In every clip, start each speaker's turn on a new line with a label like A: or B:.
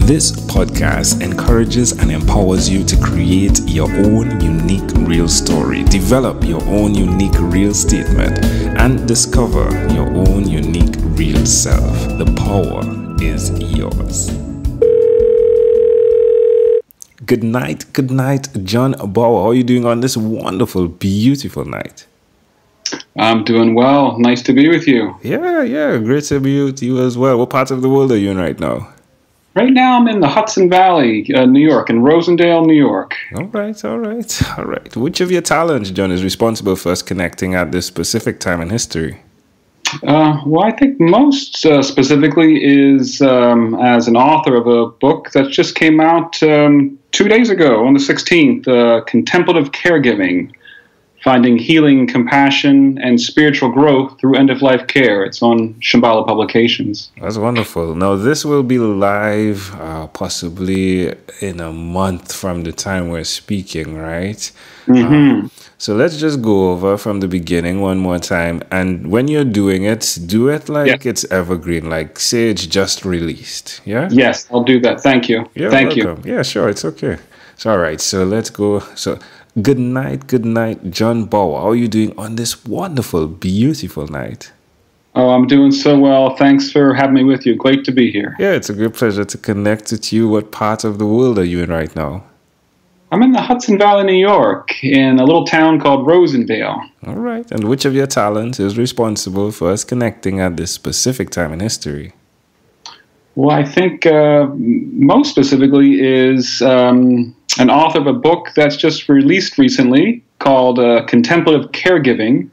A: This podcast encourages and empowers you to create your own unique real story, develop your own unique real statement, and discover your own unique real self. The power is yours. Good night, John Baugher. How are you doing on this wonderful, beautiful night?
B: I'm doing well. Nice to be with you.
A: Yeah. Great to be with you as well. What part of the world are you in right now?
B: Right now I'm in the Hudson Valley, New York, in Rosendale, New York.
A: All right. Which of your talents, John, is responsible for us connecting at this specific time in history?
B: Well, I think most specifically is as an author of a book that just came out 2 days ago on the 16th, Contemplative Caregiving, Finding Healing, Compassion, and Spiritual Growth Through End-of-Life Care. It's on Shambhala Publications.
A: That's wonderful. Now, this will be live possibly in a month from the time we're speaking, right?
B: Mm-hmm.
A: So let's just go over from the beginning one more time. And when you're doing it, do it like it's evergreen, like say it's just released, yeah?
B: Yes, I'll do that. Thank you.
A: Thank you. Yeah, sure. It's okay. So, all right. So let's go. So, good night, John Baugher. How are you doing on this wonderful, beautiful night?
B: Oh, I'm doing so well. Thanks for having me with you. Great to be here.
A: Yeah, it's a great pleasure to connect with you. What part of the world are you in right now?
B: I'm in the Hudson Valley, New York, in a little town called Rosendale.
A: All right. And which of your talents is responsible for us connecting at this specific time in history?
B: Well, I think most specifically is an author of a book that's just released recently called Contemplative Caregiving,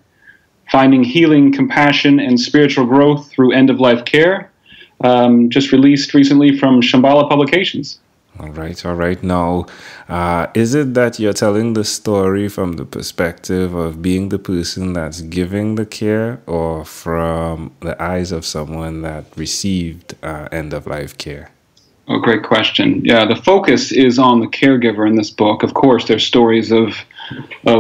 B: Finding Healing, Compassion, and Spiritual Growth Through End-of-Life Care, just released recently from Shambhala Publications.
A: All right. Now, is it that you're telling the story from the perspective of being the person that's giving the care, or from the eyes of someone that received end-of-life care?
B: Oh, great question. Yeah, the focus is on the caregiver in this book. Of course, there's stories of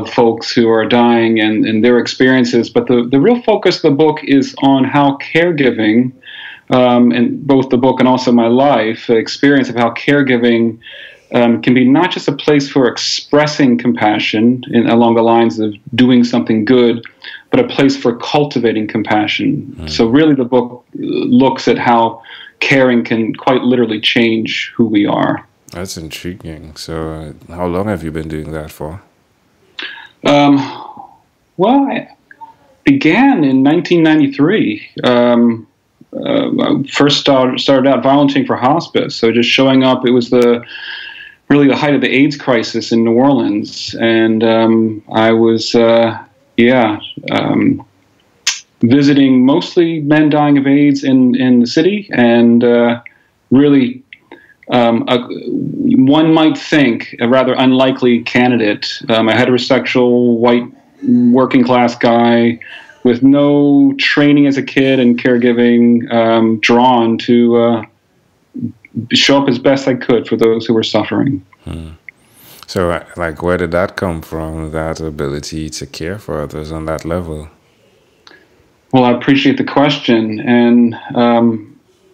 B: folks who are dying and their experiences, but the real focus of the book is on how caregiving, and both the book and also my life experience of how caregiving can be not just a place for expressing compassion along the lines of doing something good, but a place for cultivating compassion. So really the book looks at how caring can quite literally change who we are.
A: That's intriguing. So how long have you been doing that for?
B: Well, I began in 1993. First started out volunteering for hospice, so just showing up. It was really the height of the AIDS crisis in New Orleans, and I was visiting mostly men dying of AIDS in the city, and really one might think a rather unlikely candidate, a heterosexual white working class guy with no training as a kid in caregiving, drawn to show up as best I could for those who were suffering.
A: So, like, where did that come from, that ability to care for others on that level?
B: Well, I appreciate the question, and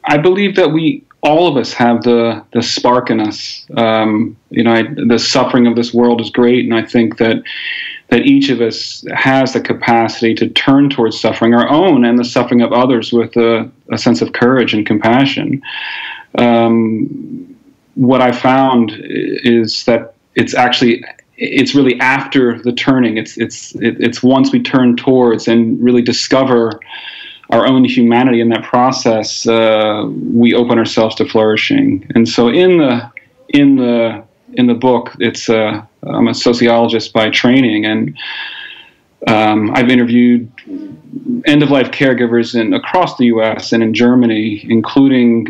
B: I believe that all of us have the spark in us. The suffering of this world is great, and I think that each of us has the capacity to turn towards suffering, our own and the suffering of others, with a sense of courage and compassion. What I found is that it's really after the turning. It's once we turn towards and really discover our own humanity in that process, we open ourselves to flourishing. And so in the book, I'm a sociologist by training, and I've interviewed end-of-life caregivers across the U.S. and in Germany, including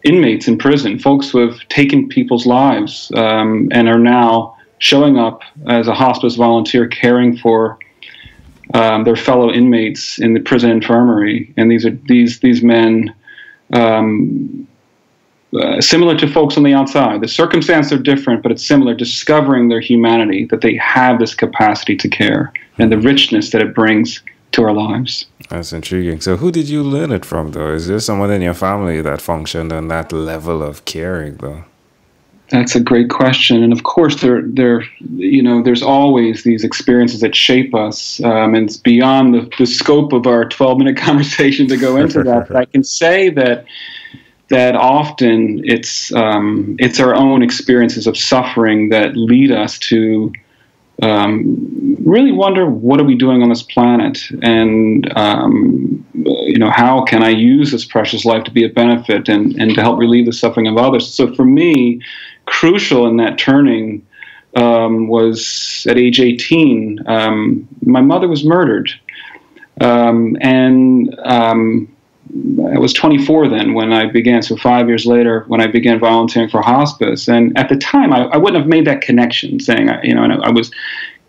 B: inmates in prison, folks who have taken people's lives and are now showing up as a hospice volunteer, caring for their fellow inmates in the prison infirmary. And these men, similar to folks on the outside. The circumstances are different, but it's similar, discovering their humanity, that they have this capacity to care, and the richness that it brings to our lives.
A: That's intriguing. So who did you learn it from, though? Is there someone in your family that functioned on that level of caring, though?
B: That's a great question, and of course, there's always these experiences that shape us, and it's beyond the scope of our 12-minute conversation to go into that. But I can say that often it's our own experiences of suffering that lead us to really wonder, what are we doing on this planet, and how can I use this precious life to be a benefit and to help relieve the suffering of others. So for me, crucial in that turning was at age 18. My mother was murdered, and I was 24 then when I began. So 5 years later, when I began volunteering for hospice, and at the time, I wouldn't have made that connection, saying, and I was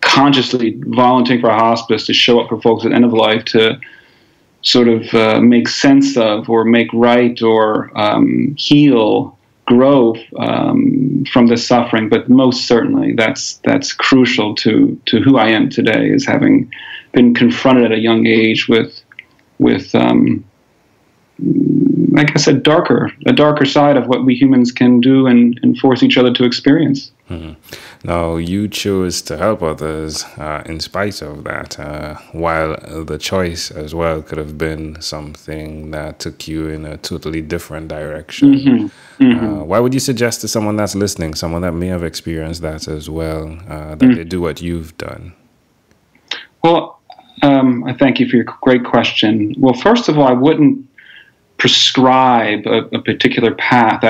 B: consciously volunteering for a hospice to show up for folks at the end of life to sort of make sense of, or make right, or heal, grow from this suffering. But most certainly, that's crucial to who I am today, is having been confronted at a young age with like I said, a darker side of what we humans can do and force each other to experience.
A: Mm-hmm. Now, you chose to help others in spite of that, while the choice as well could have been something that took you in a totally different direction. Mm-hmm. Mm-hmm. Why would you suggest to someone that's listening, someone that may have experienced that as well, that they do what you've done?
B: Well, I thank you for your great question. Well, first of all, I wouldn't prescribe a particular path.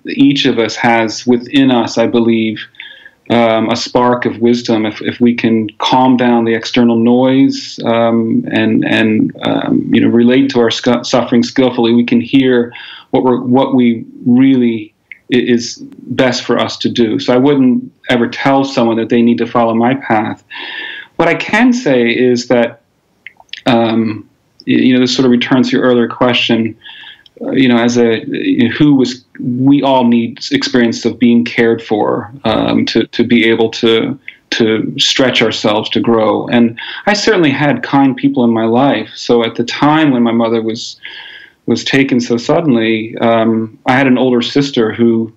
B: Each of us has within us, I believe, a spark of wisdom. If we can calm down the external noise and relate to our suffering skillfully, we can hear what we really is best for us to do. So I wouldn't ever tell someone that they need to follow my path. What I can say is that this sort of returns to your earlier question. We all need experience of being cared for to be able to stretch ourselves, to grow. And I certainly had kind people in my life. So at the time when my mother was taken so suddenly, I had an older sister who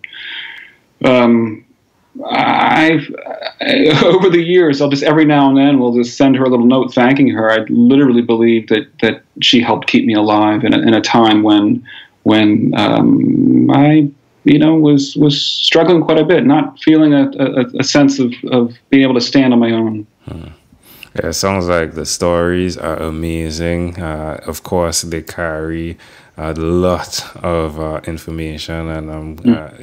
B: over the years, I'll just every now and then we'll just send her a little note thanking her. I literally believe that she helped keep me alive in a time when I was struggling quite a bit, not feeling a sense of being able to stand on my own.
A: Yeah, it sounds like the stories are amazing. Of course, they carry a lot of information, and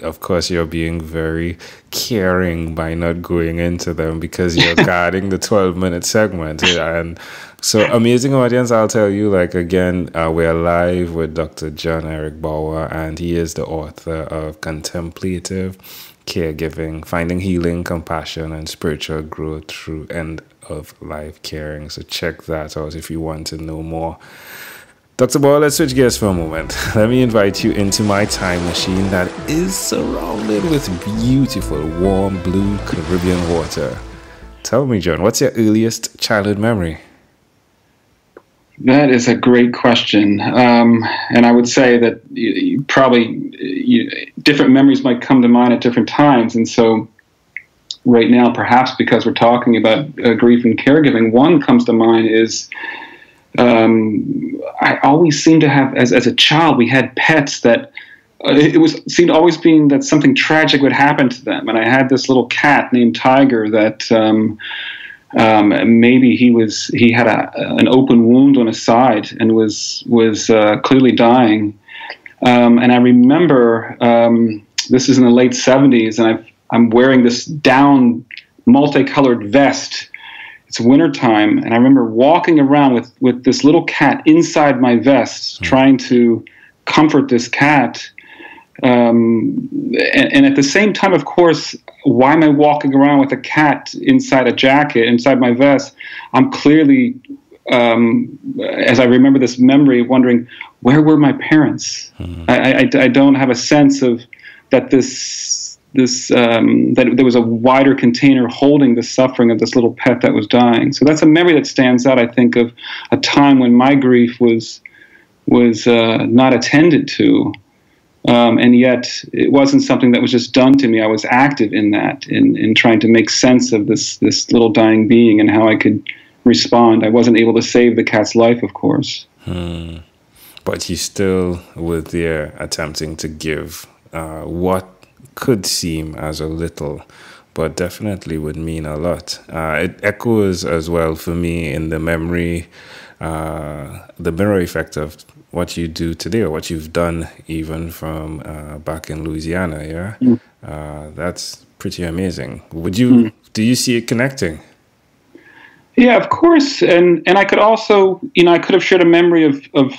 A: of course, you're being very caring by not going into them because you're guarding the 12-minute segment. And so, amazing audience, I'll tell you, again, we're live with Dr. John Eric Baugher, and he is the author of Contemplative Caregiving, Finding Healing, Compassion, and Spiritual Growth Through End-of-Life Caring. So check that out if you want to know more. Dr. Baugher, let's switch gears for a moment. Let me invite you into my time machine that is surrounded with beautiful, warm, blue Caribbean water. Tell me, John, what's your earliest childhood memory?
B: That is a great question. And I would say that different memories might come to mind at different times. And so right now, perhaps because we're talking about grief and caregiving, one comes to mind is I always seemed to have, as a child, we had pets that seemed always being that something tragic would happen to them. And I had this little cat named Tiger that maybe he had an open wound on his side and was clearly dying. And I remember this is in the late 70s, and I'm wearing this down multicolored vest. It's wintertime, and I remember walking around with this little cat inside my vest, trying to comfort this cat. And at the same time, of course, why am I walking around with a cat inside a jacket, inside my vest? I'm clearly, as I remember this memory, wondering, where were my parents? I don't have a sense of that this that there was a wider container holding the suffering of this little pet that was dying. So that's a memory that stands out, I think, of a time when my grief was not attended to, and yet it wasn't something that was just done to me. I was active in that, in trying to make sense of this little dying being and how I could respond. I wasn't able to save the cat's life, of course.
A: But you still were there attempting to give what could seem as a little, but definitely would mean a lot. It echoes as well for me in the memory, the mirror effect of what you do today, or what you've done even from back in Louisiana, yeah? That's pretty amazing. Do you see it connecting?
B: Yeah, of course. And I could also, I could have shared a memory of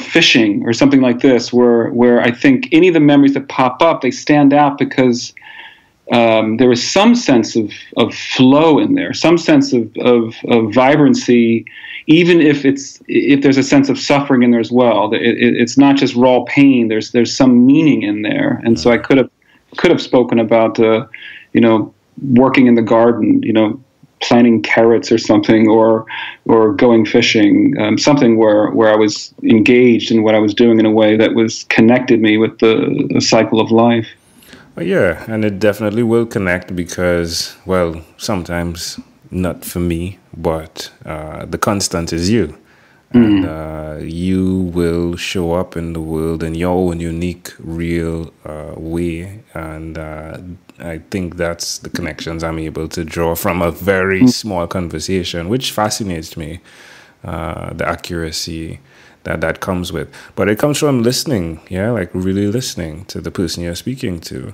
B: fishing or something like this, where I think any of the memories that pop up, they stand out because there is some sense of flow in there, some sense of vibrancy, even if there's a sense of suffering in there as well. It's not just raw pain. There's some meaning in there, and so I could have spoken about working in the garden, planting carrots or something, or going fishing, something where I was engaged in what I was doing in a way that was connected me with the cycle of life.
A: Well, yeah, and it definitely will connect because, well, sometimes not for me, but the constant is you. And you will show up in the world in your own unique, real way. And I think that's the connections I'm able to draw from a very small conversation, which fascinates me, the accuracy that comes with. But it comes from listening, yeah, like really listening to the person you're speaking to.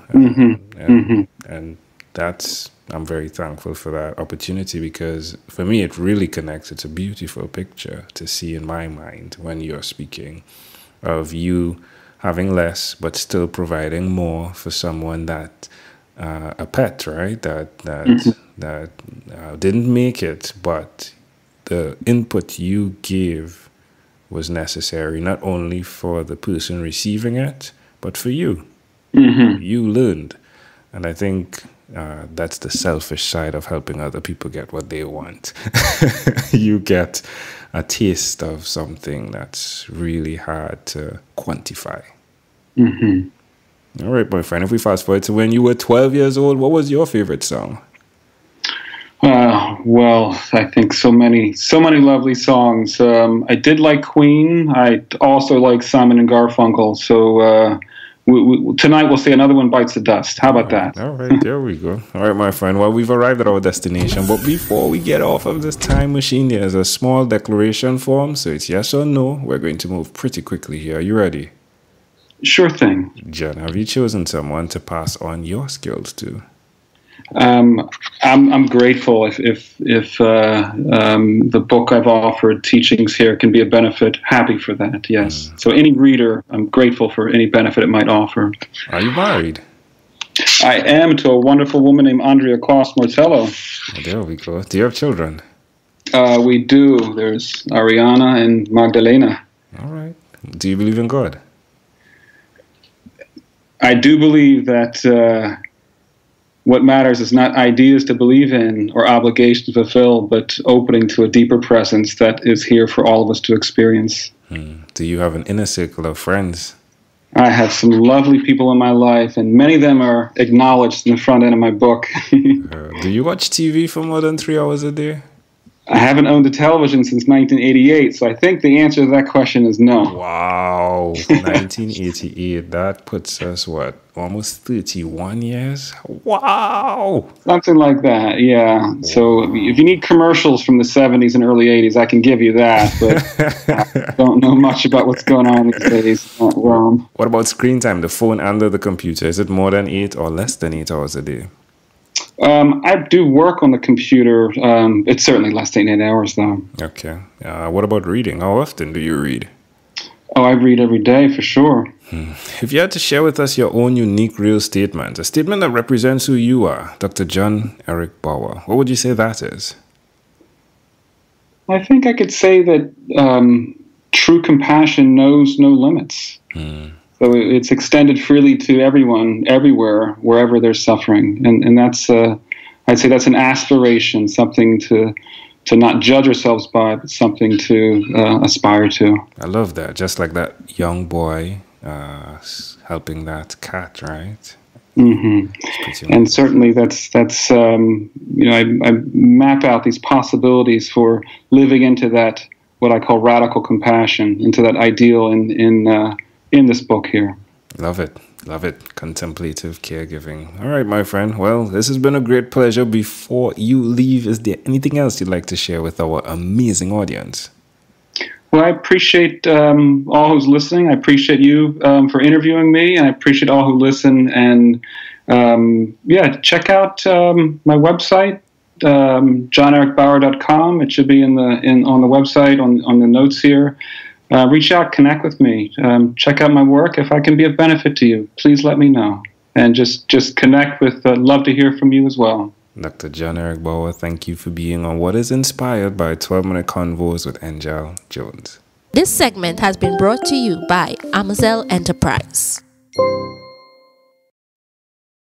A: And that's, I'm very thankful for that opportunity, because for me it really connects. It's a beautiful picture to see in my mind when you're speaking of you having less but still providing more for someone that a pet, right, that didn't make it, but the input you gave was necessary not only for the person receiving it but for you. You learned. And I think that's the selfish side of helping other people get what they want. You get a taste of something that's really hard to quantify. All right, my friend, if we fast forward to when you were 12 years old, what was your favorite song?
B: Well, I think so many lovely songs. I did like Queen. I also like Simon and Garfunkel. So tonight we'll say Another One Bites the Dust. How about that?
A: All right, there we go. All right, my friend. Well, we've arrived at our destination. But before we get off of this time machine, there's a small declaration form. So it's yes or no. We're going to move pretty quickly here. Are you ready?
B: Sure thing.
A: John, have you chosen someone to pass on your skills to?
B: I'm grateful if the book I've offered, Teachings Here, can be a benefit. Happy for that, yes. So any reader, I'm grateful for any benefit it might offer.
A: Are you married?
B: I am, to a wonderful woman named Andrea Cross Martello.
A: Oh, there we go. Do you have children?
B: We do. There's Ariana and Magdalena.
A: All right. Do you believe in God?
B: I do believe that what matters is not ideas to believe in or obligations to fulfill, but opening to a deeper presence that is here for all of us to experience.
A: Do you have an inner circle of friends?
B: I have some lovely people in my life, and many of them are acknowledged in the front end of my book.
A: Do you watch TV for more than 3 hours a day?
B: I haven't owned a television since 1988, so I think the answer to that question is no.
A: Wow, 1988. That puts us, what, almost 31 years? Wow.
B: Something like that, yeah. So if you need commercials from the 70s and early 80s, I can give you that, but I don't know much about what's going on these days.
A: What about screen time, the phone and the computer? Is it more than 8 or less than 8 hours a day?
B: I do work on the computer. It's certainly less than 8 hours, though.
A: Okay. What about reading? How often do you read?
B: Oh, I read every day, for sure.
A: If you had to share with us your own unique real statement, a statement that represents who you are, Dr. John Eric Baugher, what would you say that is?
B: I think I could say that true compassion knows no limits. So it's extended freely to everyone, everywhere, wherever there's suffering. And that's, I'd say that's an aspiration, something to not judge ourselves by, but something to aspire to.
A: I love that. Just like that young boy helping that cat, right?
B: Mm-hmm. And certainly that's I map out these possibilities for living into that, what I call radical compassion, into that ideal in this book here.
A: Love it. Contemplative caregiving. All right, my friend. Well, this has been a great pleasure. Before you leave, is there anything else you'd like to share with our amazing audience?
B: Well, I appreciate all who's listening. I appreciate you for interviewing me, and I appreciate all who listen. And check out my website, johnericbaugher.com. It should be on the website on the notes here. Reach out, connect with me, check out my work. If I can be of benefit to you, please let me know. And just connect with. Love to hear from you as well.
A: Dr. John Eric Baugher, thank you for being on What is Inspired by 12-Minute Convos with Angel Jones.
C: This segment has been brought to you by Amazel Enterprise.